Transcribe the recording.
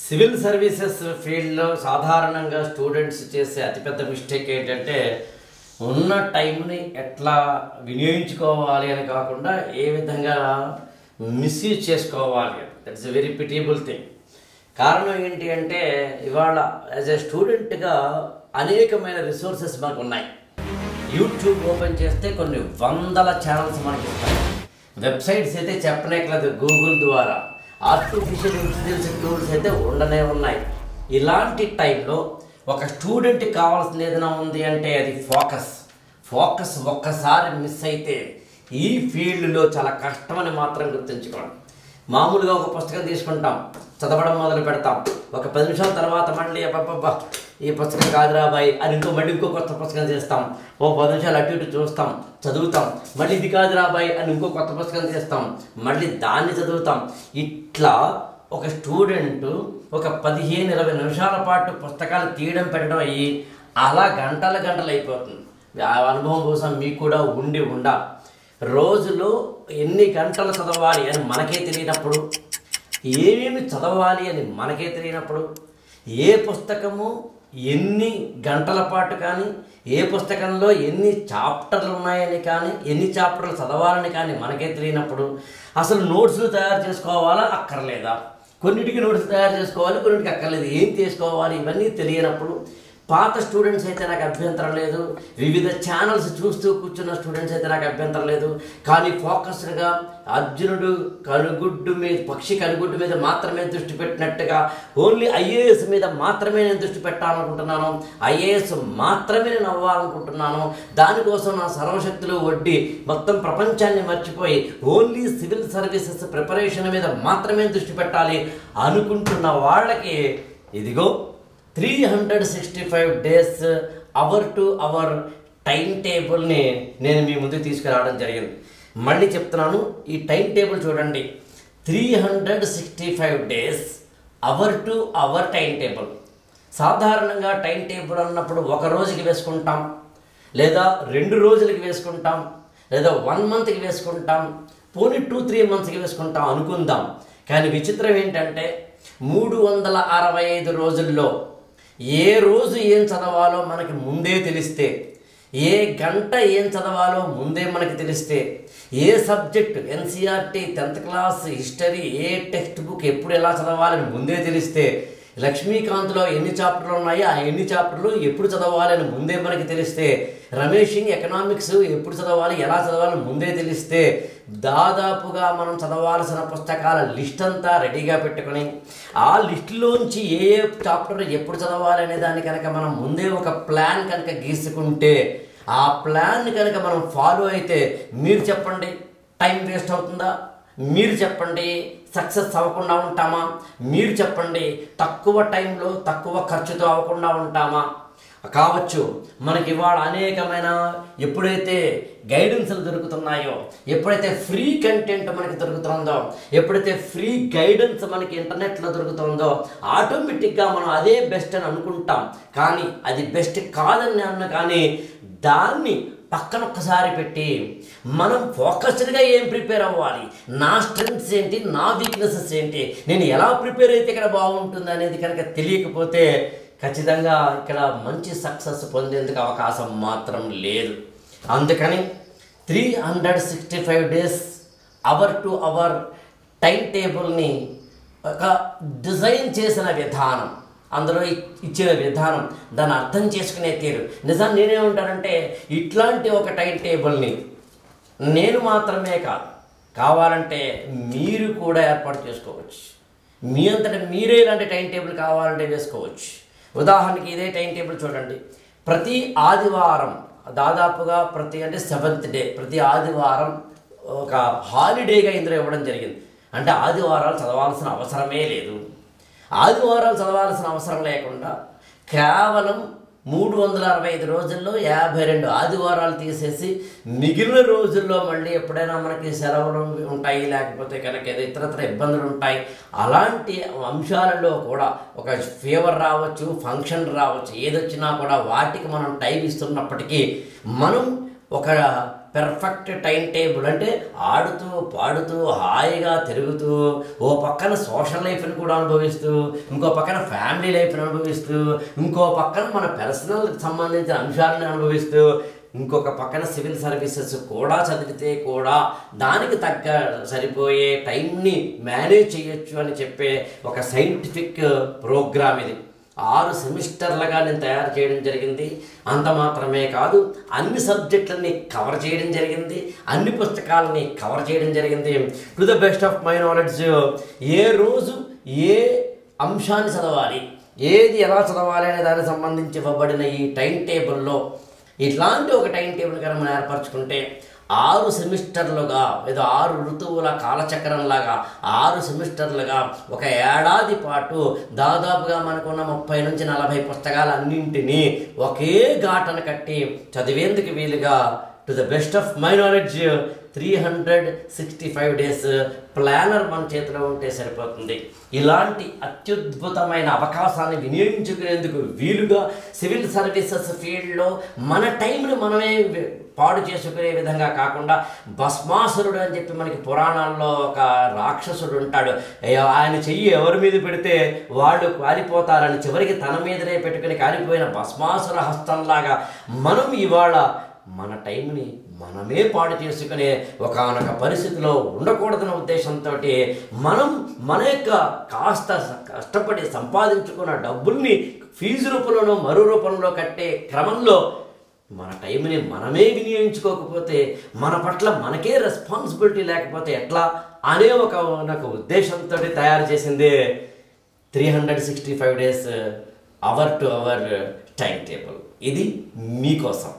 Civil services ఫీల్డ్లో సాధారణంగా students చేసే అతిపెద్ద మిస్టేక్ ఏంటంటే ఉన్న టైంని ఎట్లా వినియోగించుకోవాలి అని కాకుండా ఏ విధంగా మిస్యూజ్ చేసుకోవాలి. That's a very pitiable thing. కారణం ఏంటి అంటే ఇవాళ యాజ్ ఎ స్టూడెంట్గా అనేకమైన రిసోర్సెస్ మనకు ఉన్నాయి. యూట్యూబ్ ఓపెన్ చేస్తే కొన్ని వందల ఛానల్స్ మనకి ఇస్తాయి. వెబ్సైట్స్ అయితే చెప్పలేకలేదు, గూగుల్ ద్వారా ఆర్టిఫిషియల్ ఇంటెలిజెన్స్ టూల్స్ అయితే ఉండనే ఉన్నాయి. ఇలాంటి టైంలో ఒక స్టూడెంట్కి కావాల్సింది ఏదైనా ఉంది అంటే అది ఫోకస్ ఒక్కసారి మిస్ అయితే ఈ ఫీల్డ్లో చాలా కష్టమని మాత్రం గుర్తుంచుకోండి. మామూలుగా ఒక పుస్తకం తీసుకుంటాం, చదవడం మొదలు పెడతాం, ఒక 10 నిమిషాల తర్వాత మళ్ళీ అబ్బబ్బబ్బా ఈ పుస్తకం కాదురాబాయి అని మళ్ళీ ఇంకో కొత్త పుస్తకం చేస్తాం, ఓ 10 నిమిషాలు అటు ఇటు చూస్తాం, చదువుతాం, మళ్ళీ ఇది కాదురాబాయి అని ఇంకో కొత్త పుస్తకం చేస్తాం, మళ్ళీ దాన్ని చదువుతాం. ఇట్లా ఒక స్టూడెంట్ ఒక 15-20 నిమిషాల పాటు పుస్తకాలు తీయడం పెట్టడం అయ్యి అలా గంటలు అయిపోతుంది. ఆ అనుభవం కోసం మీకు కూడా ఉండాలి. రోజులో ఎన్ని గంటలు చదవాలి అని మనకే తెలియనప్పుడు, ఏమేమి చదవాలి అని మనకే తెలియనప్పుడు, ఏ పుస్తకము ఎన్ని గంటల పాటు కానీ, ఏ పుస్తకంలో ఎన్ని చాప్టర్లు ఉన్నాయని కానీ, ఎన్ని చాప్టర్లు చదవాలని కానీ మనకే తెలియనప్పుడు అసలు నోట్స్లు తయారు చేసుకోవాలా అక్కర్లేదా, కొన్నిటికి నోట్స్ తయారు చేసుకోవాలి, కొన్నిటికి అక్కర్లేదు, ఏం చేసుకోవాలి ఇవన్నీ తెలియనప్పుడు పాత స్టూడెంట్స్ అయితే నాకు అభ్యంతరం లేదు, వివిధ ఛానల్స్ చూస్తూ కూర్చున్న స్టూడెంట్స్ అయితే నాకు అభ్యంతరం లేదు. కానీ ఫోకస్డ్గా అర్జునుడు పక్షి కనుగుడ్డు మీద మాత్రమే దృష్టి పెట్టినట్టుగా ఓన్లీ ఐఏఎస్ మీద మాత్రమే నేను దృష్టి పెట్టాలనుకుంటున్నాను, ఐఏఎస్ మాత్రమే నేను అవ్వాలనుకుంటున్నాను, దానికోసం నా సర్వశక్తులు ఒడ్డి మొత్తం ప్రపంచాన్ని మర్చిపోయి ఓన్లీ సివిల్ సర్వీసెస్ ప్రిపరేషన్ మీద మాత్రమే దృష్టి పెట్టాలి అనుకుంటున్న వాళ్ళకి ఇదిగో 365 days hour to hour time టేబుల్ని నేను మీ ముందుకు తీసుకురావడం జరిగింది. మళ్ళీ చెప్తున్నాను, ఈ టైం టేబుల్ చూడండి. 365 days hour to hour time table. సాధారణంగా టైం టేబుల్ అన్నప్పుడు ఒక రోజుకి వేసుకుంటాం, లేదా 2 రోజులకి వేసుకుంటాం, లేదా 1 monthకి వేసుకుంటాం, పోనీ 2-3 monthsకి వేసుకుంటాం అనుకుందాం. కానీ విచిత్రం ఏంటంటే 365 రోజుల్లో ఏ రోజు ఏం చదవాలో మనకి ముందే తెలిస్తే, ఏ గంట ఏం చదవాలో ముందే మనకి తెలిస్తే, ఏ subject NCERT 10th class history ఏ టెక్స్ట్ బుక్ ఎప్పుడు ఎలా చదవాలని ముందే తెలిస్తే, లక్ష్మీకాంత్లో ఎన్ని చాప్టర్లు ఉన్నాయో ఆ ఎన్ని చాప్టర్లు ఎప్పుడు చదవాలని ముందే మనకి తెలిస్తే, రమేషింగ్ ఎకనామిక్స్ ఎప్పుడు చదవాలి ఎలా చదవాలని ముందే తెలిస్తే, దాదాపుగా మనం చదవాల్సిన పుస్తకాల లిస్ట్ అంతా రెడీగా పెట్టుకొని ఆ లిస్టులోంచి ఏ చాప్టర్ ఎప్పుడు చదవాలి అనే దాన్ని కనుక మనం ముందే ఒక ప్లాన్ కనుక గీసుకుంటే, ఆ ప్లాన్ కనుక మనం ఫాలో అయితే మీరు చెప్పండి టైం వేస్ట్ అవుతుందా? మీరు చెప్పండి సక్సెస్ అవ్వకుండా ఉంటామా? మీరు చెప్పండి తక్కువ టైంలో తక్కువ ఖర్చుతో అవ్వకుండా ఉంటామా? కావచ్చు. మనకి ఇవాళ అనేకమైన ఎప్పుడైతే గైడెన్స్లు దొరుకుతున్నాయో, ఎప్పుడైతే ఫ్రీ కంటెంట్ మనకి దొరుకుతుందో, ఎప్పుడైతే ఫ్రీ గైడెన్స్ మనకి ఇంటర్నెట్లో దొరుకుతుందో ఆటోమేటిక్గా మనం అదే బెస్ట్ అని అనుకుంటాం. కానీ అది బెస్ట్ కాదని అన్న కానీ దాన్ని పక్కన ఒక్కసారి పెట్టి మనం ఫోకస్డ్గా ఏం ప్రిపేర్ అవ్వాలి, నా స్ట్రెంగ్త్స్ ఏంటి, నా వీక్నెసెస్ ఏంటి, నేను ఎలా ప్రిపేర్ అయితే ఇక్కడ బాగుంటుంది అనేది కనుక తెలియకపోతే ఖచ్చితంగా ఇక్కడ మంచి సక్సెస్ పొందేందుకు అవకాశం మాత్రం లేదు. అందుకని 365 days hour to hour time టేబుల్ని ఒక డిజైన్ చేసిన విధానం, అందులో ఇచ్చిన విధానం, దాన్ని అర్థం చేసుకునే తీరు. నిజం నేనేమంటానంటే ఇట్లాంటి ఒక టైం టేబుల్ని నేను మాత్రమే కావాలంటే మీరు కూడా ఏర్పాటు చేసుకోవచ్చు. మీ అంతటా మీరే ఇలాంటి టైం టేబుల్ కావాలంటే వేసుకోవచ్చు. ఉదాహరణకి ఇదే టైం టేబుల్ చూడండి. ప్రతి ఆదివారం దాదాపుగా అంటే 7th day ప్రతి ఆదివారం ఒక హాలిడేగా ఇందులో ఇవ్వడం జరిగింది. అంటే ఆదివారాలు చదవాల్సిన అవసరమే లేదు. ఆదివారాలు చదవాల్సిన అవసరం లేకుండా కేవలం 365 రోజుల్లో 52 ఆదివారాలు తీసేసి మిగిలిన రోజుల్లో మళ్ళీ ఎప్పుడైనా మనకి సెలవులు ఉంటాయి, లేకపోతే కనుక ఏదో ఇతరత్ర ఇబ్బందులు ఉంటాయి, అలాంటి అంశాలలో కూడా ఒక ఫీవర్ రావచ్చు, ఫంక్షన్ రావచ్చు, ఏదొచ్చినా కూడా వాటికి మనం టైం ఇస్తున్నప్పటికీ మనం ఒక పెర్ఫెక్ట్ టైం టేబుల్ అంటే ఆడుతూ పాడుతూ హాయిగా తిరుగుతూ ఓ పక్కన సోషల్ లైఫ్ని కూడా అనుభవిస్తూ ఇంకో పక్కన ఫ్యామిలీ లైఫ్ని అనుభవిస్తూ ఇంకో పక్కన మన పర్సనల్కి సంబంధించిన అంశాలను అనుభవిస్తూ ఇంకొక పక్కన సివిల్ సర్వీసెస్ కూడా చదివితే కూడా దానికి తగ్గ సరిపోయే టైంని మేనేజ్ చేయొచ్చు అని చెప్పే ఒక సైంటిఫిక్ ప్రోగ్రామ్ ఇది. 6 సెమిస్టర్లుగా నేను తయారు చేయడం జరిగింది. అంత మాత్రమే కాదు, అన్ని సబ్జెక్టులని కవర్ చేయడం జరిగింది, అన్ని పుస్తకాలని కవర్ చేయడం జరిగింది. To the best of my knowledge ఏ రోజు ఏ అంశాన్ని చదవాలి, ఏది ఎలా చదవాలి అనే దానికి సంబంధించి ఇవ్వబడిన ఈ టైం టేబుల్లో ఇట్లాంటి ఒక టైం టేబుల్ కనుక మనం ఏర్పరచుకుంటే 6 సెమిస్టర్లుగా లేదా 6 ఋతువుల కాలచక్రంలాగా 6 సెమిస్టర్లుగా ఒక ఏడాది పాటు దాదాపుగా మనకున్న 30 నుంచి 40 పుస్తకాలన్నింటినీ ఒకే ఘాటన కట్టి చదివేందుకు వీలుగా to the best of my knowledge 365 days planner మన చేతిలో ఉంటే సరిపోతుంది. ఇలాంటి అత్యద్భుతమైన అవకాశాన్ని వినియోగించుకునేందుకు వీలుగా సివిల్ సర్వీసెస్ ఫీల్డ్లో మన టైంని మనమే పాడు చేసుకునే విధంగా కాకుండా భస్మాసురుడు అని చెప్పి మనకి పురాణాల్లో ఒక రాక్షసుడు ఉంటాడు. ఆయన చెయ్యి ఎవరి మీద పెడితే వాళ్ళు కాలిపోతారని చివరికి తన మీదనే పెట్టుకుని కాలిపోయిన భస్మాసుర హస్తంలాగా మనం ఇవాళ మన టైంని మనమే పాడు చేసుకునే ఒకానొక పరిస్థితిలో ఉండకూడదన్న ఉద్దేశంతో మనం మన యొక్క కాస్త కష్టపడి సంపాదించుకున్న డబ్బుల్ని ఫీజు రూపంలోనో మరో రూపంలో కట్టే క్రమంలో మన టైంని మనమే వినియోగించుకోకపోతే మన పట్ల మనకే రెస్పాన్సిబిలిటీ లేకపోతే ఎట్లా అనే ఒక ఉద్దేశంతో తయారు చేసిందే 365 days hour to hour time table. ఇది మీకోసం.